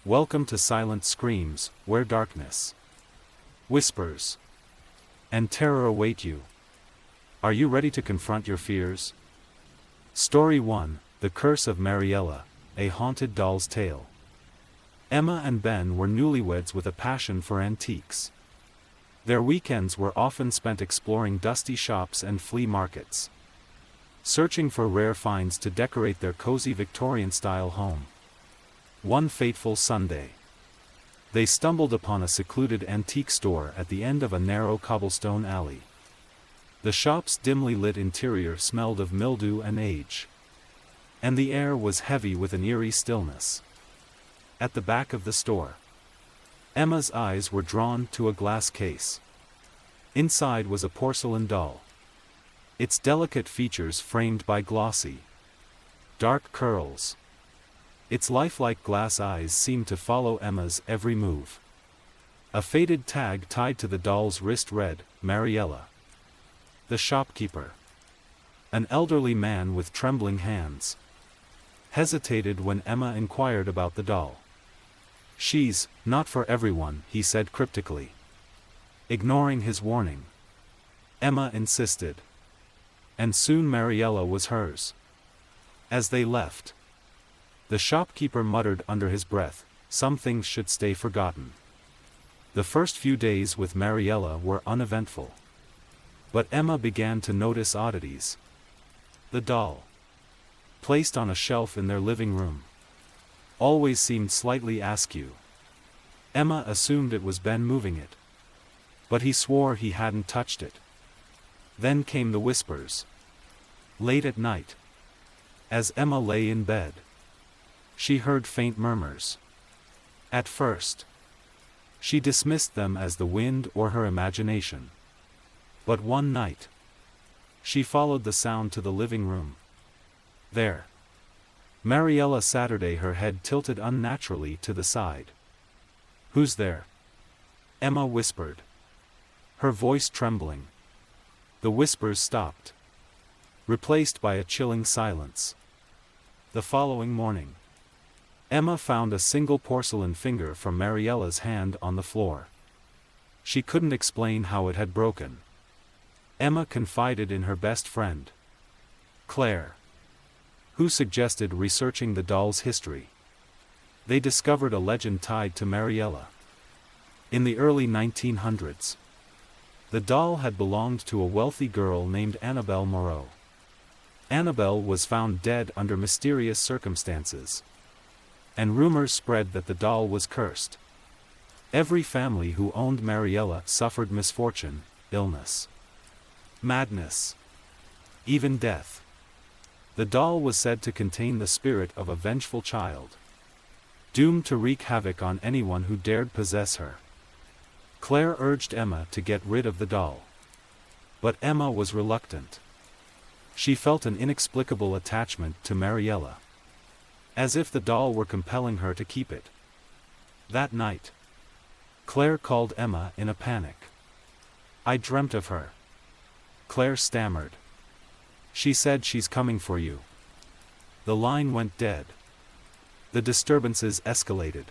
Welcome to Silent Screams, where darkness, whispers, and terror await you. Are you ready to confront your fears? Story 1, The Curse of Mariella, a Haunted Doll's Tale. Emma and Ben were newlyweds with a passion for antiques. Their weekends were often spent exploring dusty shops and flea markets, searching for rare finds to decorate their cozy Victorian-style home. One fateful Sunday, they stumbled upon a secluded antique store at the end of a narrow cobblestone alley. The shop's dimly lit interior smelled of mildew and age, and the air was heavy with an eerie stillness. At the back of the store, Emma's eyes were drawn to a glass case. Inside was a porcelain doll, its delicate features framed by glossy, dark curls. Its lifelike glass eyes seemed to follow Emma's every move. A faded tag tied to the doll's wrist read, "Mariella." The shopkeeper, an elderly man with trembling hands, hesitated when Emma inquired about the doll. "She's not for everyone," he said cryptically. Ignoring his warning, Emma insisted, and soon Mariella was hers. As they left, the shopkeeper muttered under his breath, "Some things should stay forgotten." The first few days with Mariella were uneventful, but Emma began to notice oddities. The doll, placed on a shelf in their living room, always seemed slightly askew. Emma assumed it was Ben moving it, but he swore he hadn't touched it. Then came the whispers. Late at night, as Emma lay in bed, she heard faint murmurs. At first, she dismissed them as the wind or her imagination. But one night, she followed the sound to the living room. There, Mariella sat, her head tilted unnaturally to the side. "Who's there?" Emma whispered, her voice trembling. The whispers stopped, replaced by a chilling silence. The following morning, Emma found a single porcelain finger from Mariella's hand on the floor. She couldn't explain how it had broken. Emma confided in her best friend, Claire, who suggested researching the doll's history. They discovered a legend tied to Mariella. In the early 1900s, the doll had belonged to a wealthy girl named Annabelle Moreau. Annabelle was found dead under mysterious circumstances, and rumors spread that the doll was cursed. Every family who owned Mariella suffered misfortune, illness, madness, even death. The doll was said to contain the spirit of a vengeful child, doomed to wreak havoc on anyone who dared possess her. Claire urged Emma to get rid of the doll, but Emma was reluctant. She felt an inexplicable attachment to Mariella, as if the doll were compelling her to keep it. That night, Claire called Emma in a panic. "I dreamt of her," Claire stammered. "She said she's coming for you." The line went dead. The disturbances escalated.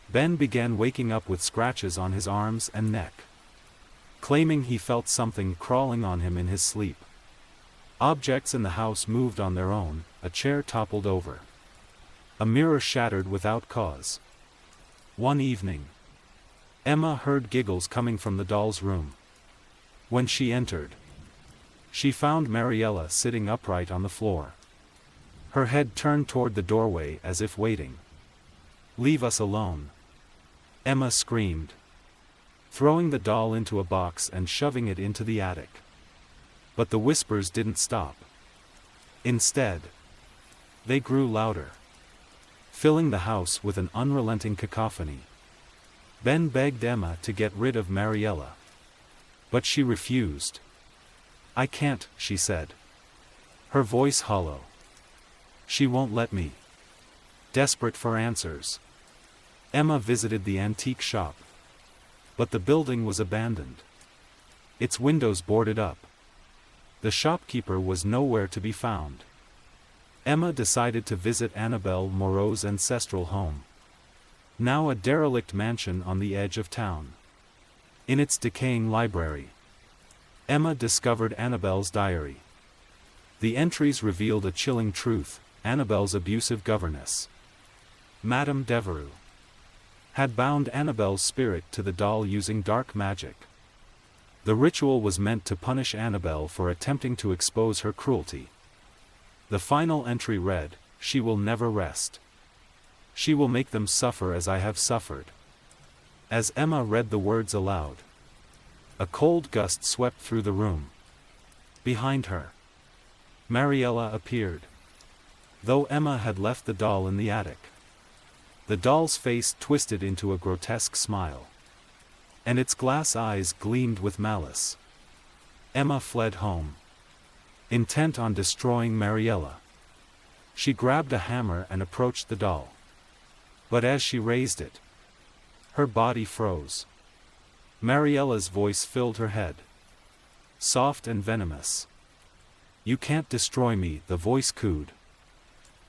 Ben began waking up with scratches on his arms and neck, claiming he felt something crawling on him in his sleep. Objects in the house moved on their own, a chair toppled over, a mirror shattered without cause. One evening, Emma heard giggles coming from the doll's room. When she entered, she found Mariella sitting upright on the floor, her head turned toward the doorway as if waiting. "Leave us alone," Emma screamed, throwing the doll into a box and shoving it into the attic. But the whispers didn't stop. Instead, they grew louder, filling the house with an unrelenting cacophony. Ben begged Emma to get rid of Mariella, but she refused. "I can't," she said, her voice hollow. "She won't let me." Desperate for answers, Emma visited the antique shop, but the building was abandoned, its windows boarded up. The shopkeeper was nowhere to be found. Emma decided to visit Annabelle Moreau's ancestral home. Now a derelict mansion on the edge of town. In its decaying library, Emma discovered Annabelle's diary. The entries revealed a chilling truth: Annabelle's abusive governess, Madame Devereux, had bound Annabelle's spirit to the doll using dark magic. The ritual was meant to punish Annabelle for attempting to expose her cruelty. The final entry read, "She will never rest. She will make them suffer as I have suffered." As Emma read the words aloud, a cold gust swept through the room. Behind her, Mariella appeared. Though Emma had left the doll in the attic, the doll's face twisted into a grotesque smile, and its glass eyes gleamed with malice. Emma fled home, intent on destroying Mariella. She grabbed a hammer and approached the doll. But as she raised it, her body froze. Mariella's voice filled her head, soft and venomous. "You can't destroy me," the voice cooed.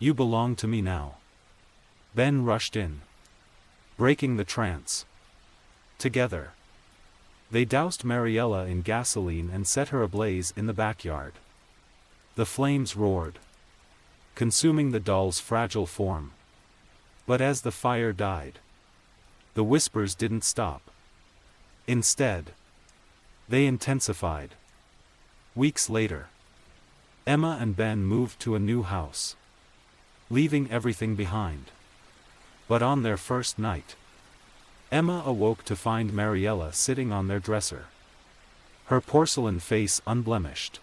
"You belong to me now." Ben rushed in, breaking the trance. Together, they doused Mariella in gasoline and set her ablaze in the backyard. The flames roared, consuming the doll's fragile form. But as the fire died, the whispers didn't stop. Instead, they intensified. Weeks later, Emma and Ben moved to a new house, leaving everything behind. But on their first night, Emma awoke to find Mariella sitting on their dresser, her porcelain face unblemished,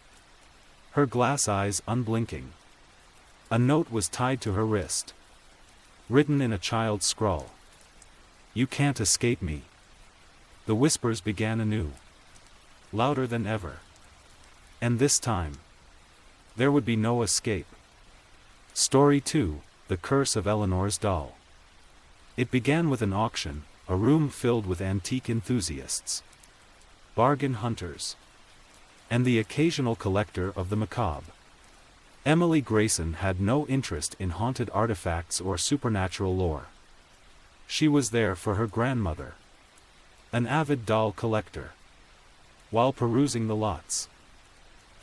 her glass eyes unblinking. A note was tied to her wrist, written in a child's scrawl. "You can't escape me." The whispers began anew, louder than ever. And this time, there would be no escape. Story 2: The Curse of Eleanor's Doll. It began with an auction, a room filled with antique enthusiasts, bargain hunters, and the occasional collector of the macabre. Emily Grayson had no interest in haunted artifacts or supernatural lore. She was there for her grandmother, an avid doll collector. While perusing the lots,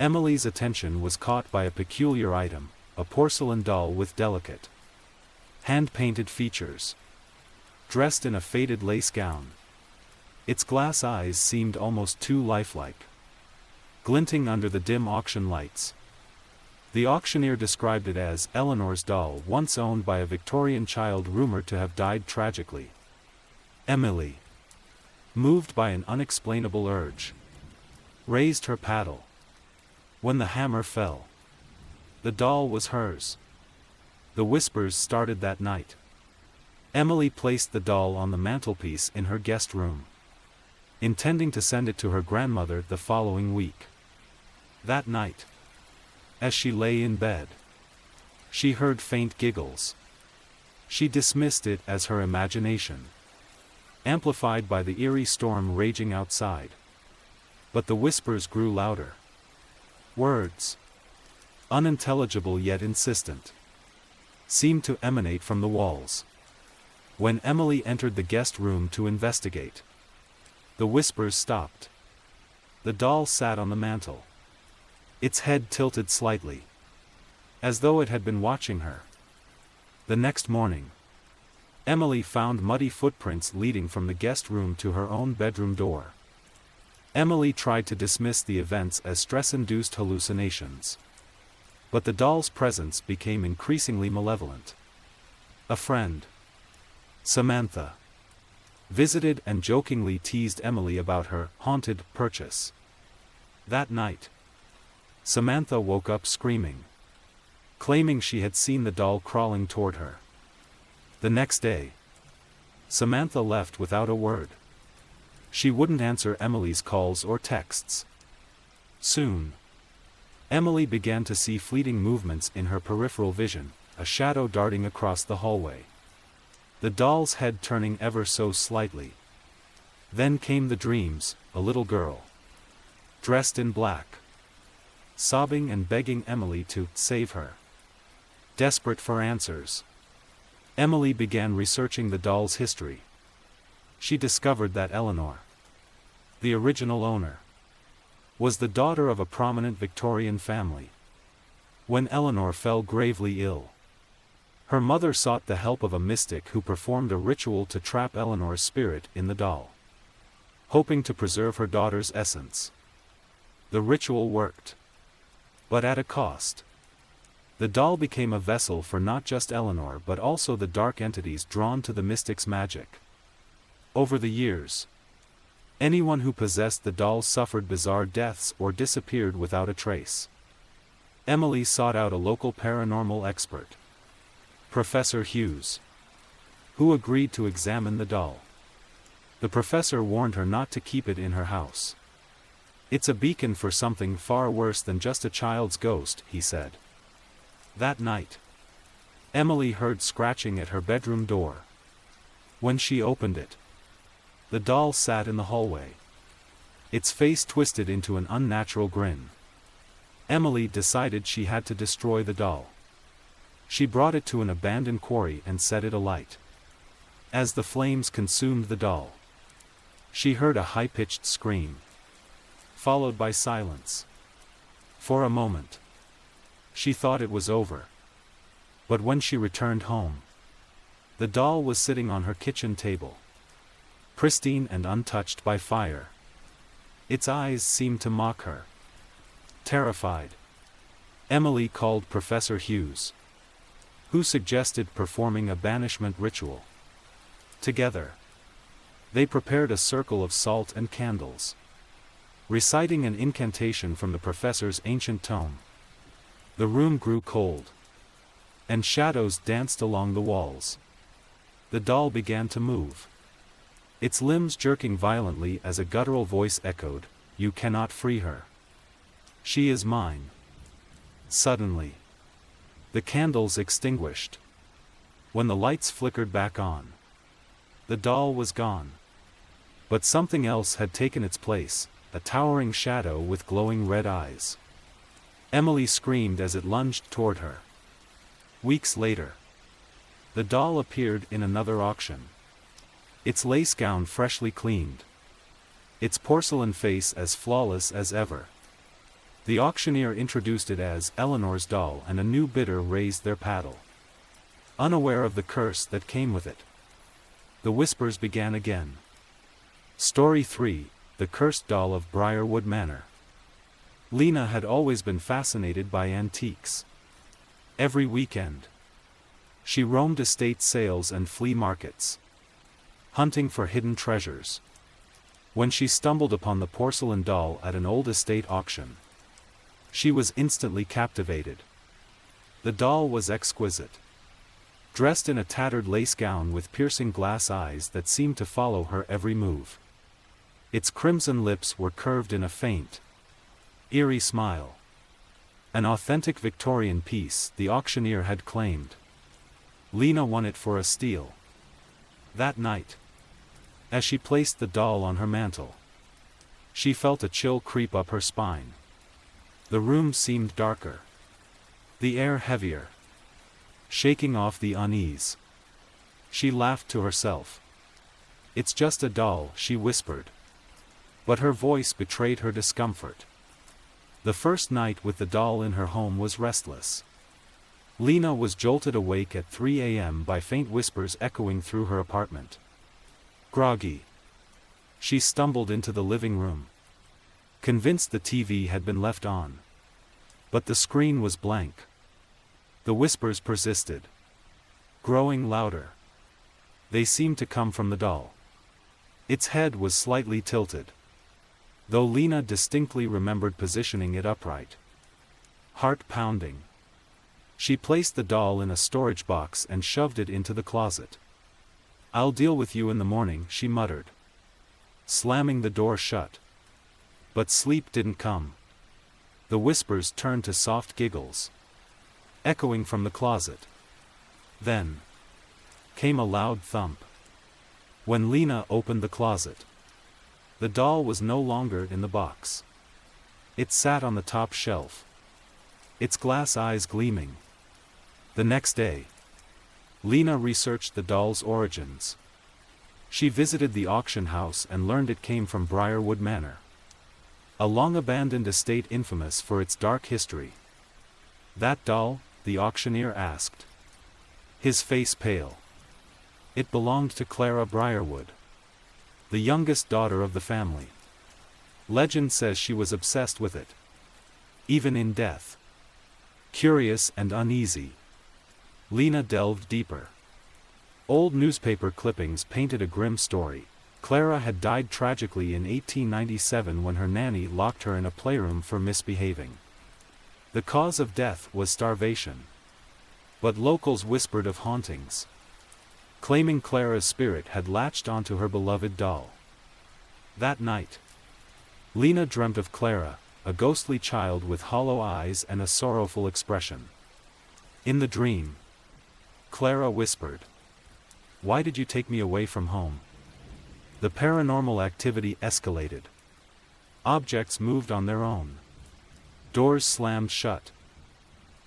Emily's attention was caught by a peculiar item, a porcelain doll with delicate, hand-painted features, dressed in a faded lace gown. Its glass eyes seemed almost too lifelike, glinting under the dim auction lights. The auctioneer described it as Eleanor's doll, once owned by a Victorian child rumored to have died tragically. Emily, moved by an unexplainable urge, raised her paddle. When the hammer fell, the doll was hers. The whispers started that night. Emily placed the doll on the mantelpiece in her guest room, intending to send it to her grandmother the following week. That night, as she lay in bed, she heard faint giggles. She dismissed it as her imagination, amplified by the eerie storm raging outside. But the whispers grew louder. Words, unintelligible yet insistent, seemed to emanate from the walls. When Emily entered the guest room to investigate, the whispers stopped. The doll sat on the mantel, its head tilted slightly, as though it had been watching her. The next morning, Emily found muddy footprints leading from the guest room to her own bedroom door. Emily tried to dismiss the events as stress-induced hallucinations, but the doll's presence became increasingly malevolent. A friend, Samantha, visited and jokingly teased Emily about her haunted purchase. That night, Samantha woke up screaming, claiming she had seen the doll crawling toward her. The next day, Samantha left without a word. She wouldn't answer Emily's calls or texts. Soon, Emily began to see fleeting movements in her peripheral vision, a shadow darting across the hallway, the doll's head turning ever so slightly. Then came the dreams: a little girl, dressed in black, sobbing and begging Emily to save her. Desperate for answers, Emily began researching the doll's history. She discovered that Eleanor, the original owner, was the daughter of a prominent Victorian family. When Eleanor fell gravely ill, her mother sought the help of a mystic who performed a ritual to trap Eleanor's spirit in the doll, hoping to preserve her daughter's essence. The ritual worked, but at a cost. The doll became a vessel for not just Eleanor but also the dark entities drawn to the mystic's magic. Over the years, anyone who possessed the doll suffered bizarre deaths or disappeared without a trace. Emily sought out a local paranormal expert, Professor Hughes, who agreed to examine the doll. The professor warned her not to keep it in her house. "It's a beacon for something far worse than just a child's ghost," he said. That night, Emily heard scratching at her bedroom door. When she opened it, the doll sat in the hallway, its face twisted into an unnatural grin. Emily decided she had to destroy the doll. She brought it to an abandoned quarry and set it alight. As the flames consumed the doll, she heard a high-pitched scream, followed by silence. For a moment, she thought it was over. But when she returned home, the doll was sitting on her kitchen table, pristine and untouched by fire. Its eyes seemed to mock her. Terrified, Emily called Professor Hughes, who suggested performing a banishment ritual. Together, they prepared a circle of salt and candles, reciting an incantation from the professor's ancient tome. The room grew cold, and shadows danced along the walls. The doll began to move, its limbs jerking violently as a guttural voice echoed, "You cannot free her. She is mine." Suddenly, the candles extinguished. When the lights flickered back on, the doll was gone. But something else had taken its place, a towering shadow with glowing red eyes. Emily screamed as it lunged toward her. Weeks later, the doll appeared in another auction, its lace gown freshly cleaned, its porcelain face as flawless as ever. The auctioneer introduced it as Eleanor's doll, and a new bidder raised their paddle, unaware of the curse that came with it. The whispers began again. Story 3: The Cursed Doll of Briarwood Manor. Lena had always been fascinated by antiques. Every weekend, she roamed estate sales and flea markets, hunting for hidden treasures. When she stumbled upon the porcelain doll at an old estate auction, she was instantly captivated. The doll was exquisite, dressed in a tattered lace gown with piercing glass eyes that seemed to follow her every move. Its crimson lips were curved in a faint, eerie smile. An authentic Victorian piece, the auctioneer had claimed. Lena won it for a steal. That night, as she placed the doll on her mantel, she felt a chill creep up her spine. The room seemed darker, the air heavier, shaking off the unease. She laughed to herself. "It's just a doll," she whispered. But her voice betrayed her discomfort. The first night with the doll in her home was restless. Lena was jolted awake at 3 a.m. by faint whispers echoing through her apartment. Groggy, she stumbled into the living room, convinced the TV had been left on. But the screen was blank. The whispers persisted, growing louder. They seemed to come from the doll. Its head was slightly tilted, though Lena distinctly remembered positioning it upright. Heart pounding, she placed the doll in a storage box and shoved it into the closet. "I'll deal with you in the morning," she muttered, slamming the door shut. But sleep didn't come. The whispers turned to soft giggles, echoing from the closet. Then came a loud thump. When Lena opened the closet, the doll was no longer in the box. It sat on the top shelf, its glass eyes gleaming. The next day, Lena researched the doll's origins. She visited the auction house and learned it came from Briarwood Manor, a long-abandoned estate infamous for its dark history. "That doll?" the auctioneer asked, his face pale. "It belonged to Clara Briarwood, the youngest daughter of the family. Legend says she was obsessed with it, even in death." Curious and uneasy, Lena delved deeper. Old newspaper clippings painted a grim story. Clara had died tragically in 1897 when her nanny locked her in a playroom for misbehaving. The cause of death was starvation. But locals whispered of hauntings, claiming Clara's spirit had latched onto her beloved doll. That night, Lena dreamt of Clara, a ghostly child with hollow eyes and a sorrowful expression. In the dream, Clara whispered, "Why did you take me away from home?" The paranormal activity escalated. Objects moved on their own. Doors slammed shut.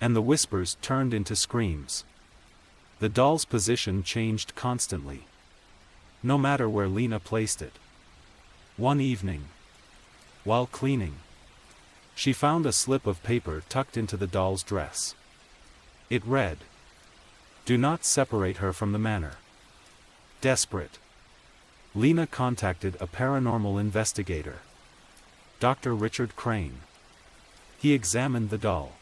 And the whispers turned into screams. The doll's position changed constantly, no matter where Lena placed it. One evening, while cleaning, she found a slip of paper tucked into the doll's dress. It read, "Do not separate her from the manor." Desperate, Lena contacted a paranormal investigator, Dr. Richard Crane. He examined the doll,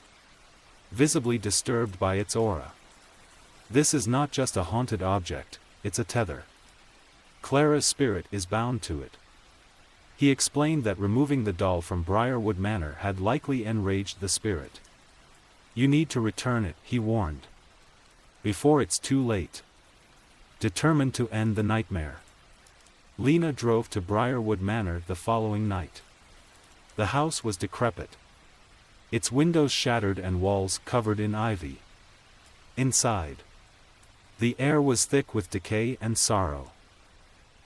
visibly disturbed by its aura. "This is not just a haunted object, it's a tether. Clara's spirit is bound to it." He explained that removing the doll from Briarwood Manor had likely enraged the spirit. "You need to return it," he warned, "before it's too late." Determined to end the nightmare, Lena drove to Briarwood Manor the following night. The house was decrepit, its windows shattered and walls covered in ivy. Inside, the air was thick with decay and sorrow.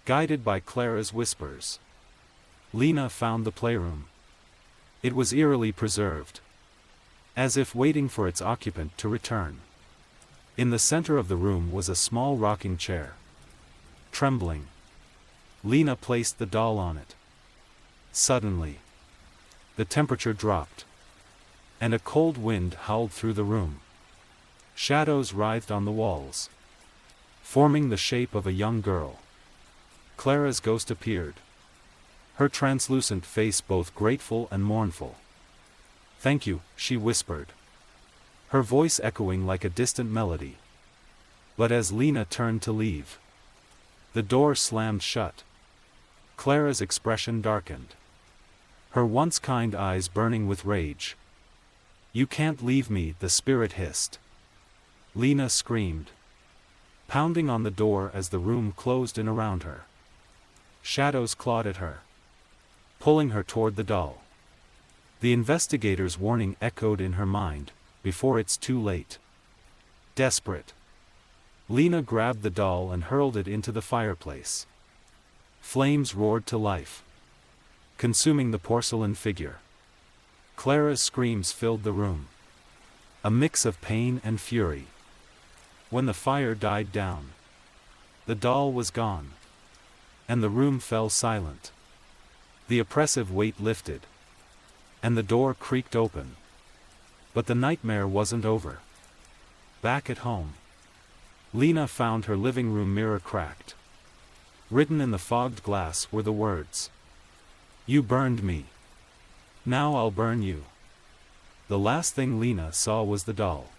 Guided by Clara's whispers, Lena found the playroom. It was eerily preserved, as if waiting for its occupant to return. In the center of the room was a small rocking chair. Trembling, Lena placed the doll on it. Suddenly, the temperature dropped, and a cold wind howled through the room. Shadows writhed on the walls, forming the shape of a young girl. Clara's ghost appeared, her translucent face both grateful and mournful. "Thank you," she whispered, her voice echoing like a distant melody. But as Lena turned to leave, the door slammed shut. Clara's expression darkened, her once kind eyes burning with rage. "You can't leave me," the spirit hissed. Lena screamed, pounding on the door as the room closed in around her. Shadows clawed at her, pulling her toward the doll. The investigator's warning echoed in her mind, "Before it's too late." Desperate, Lena grabbed the doll and hurled it into the fireplace. Flames roared to life, consuming the porcelain figure. Clara's screams filled the room, a mix of pain and fury. When the fire died down, the doll was gone, and the room fell silent. The oppressive weight lifted, and the door creaked open. But the nightmare wasn't over. Back at home, Lena found her living room mirror cracked. Written in the fogged glass were the words, "You burned me. Now I'll burn you." The last thing Lena saw was the doll,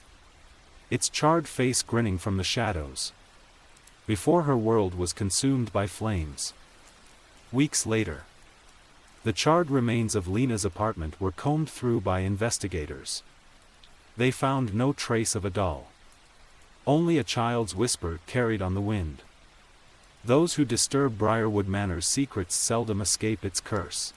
its charred face grinning from the shadows, before her world was consumed by flames. Weeks later, the charred remains of Lena's apartment were combed through by investigators. They found no trace of a doll, only a child's whisper carried on the wind. Those who disturb Briarwood Manor's secrets seldom escape its curse.